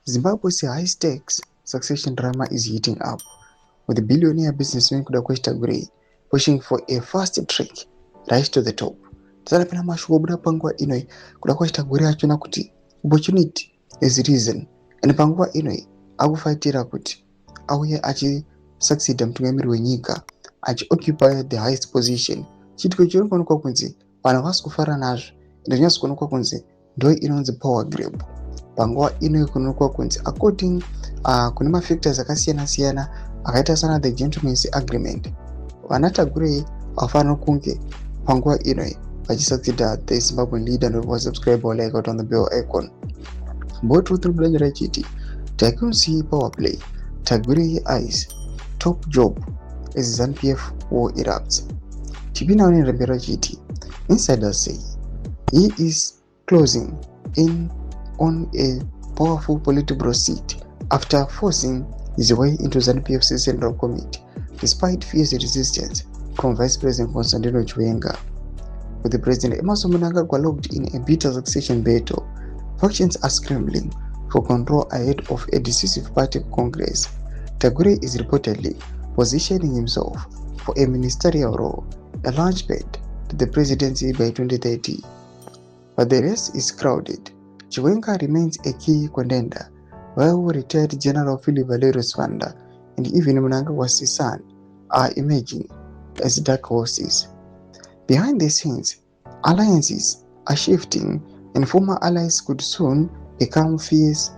Zimbabwe's high-stakes succession drama is heating up, with the billionaire businessman Tagwirei pushing for a fast-track rise to the top. Tazapena mashoko buda panguva inoi Tagwirei achona kuti opportunity is reason, and panguva inoi akufaitira kuti auye achisucceeda mutungamiri wenyika achioccupy the highest position. Chitiko chinoonekwa kunzi vanhu havasi kufara nazvo, ende zvinonyaso kuonekwa kunzi ndo inonzi power grab. Panguva inoi kunoonekwa kunzi according kune mafactors akasiyana siyana akaita sana the gentleman's agreement, vana Tagwirei vafanira kunge panguva inoi vachisucceeda the Zimbabwean leader. And subscribe or like out on the bell icon. Both truth and chiti takunsi power play Tagwirei eyes top job as ZANU-PF war erupts. Chipina on chiti insiders say he is closing in on a powerful political seat after forcing his way into ZANU-PF's Central Committee despite fierce resistance from Vice President Constantino Chiwenga. With the President mnangagwa locked in a bitter succession battle, factions are scrambling for control ahead of a decisive party congress. Tagwirei is reportedly positioning himself for a ministerial role, a launchpad to the presidency by 2030. But the race is crowded. Chiwenga remains a key contender, while retired General Philip Valerio's Fanda and even mnangagwa's son are emerging as dark horses. Behind the scenes, alliances are shifting, and former allies could soon become fierce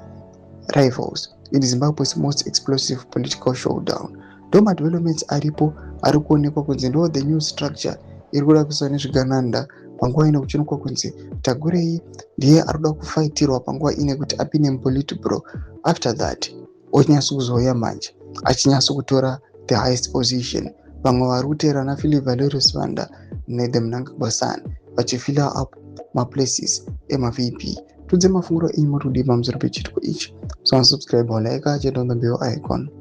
rivals in Zimbabwe's most explosive political showdown. Doma developments aripo arikuonekwa kunzi ndo the new structure irikuda kusana nezvigananda panguva ino kuchionekwa kunzi Tagwirei ndiye arikuda kufaitirwa panguva ine kuti apinde mupolitburo. After that onyatso kuzouya manje achinyatso kutora the highest position. Vamwe vari kutera na Philip Valerio's Fanda nethe mnangagwa son vachifila up maplaces ema-VP. Tudze mafunguro enyu motudi pamusoro pechitiko ichi. So subscribe or like, check on the bell icon.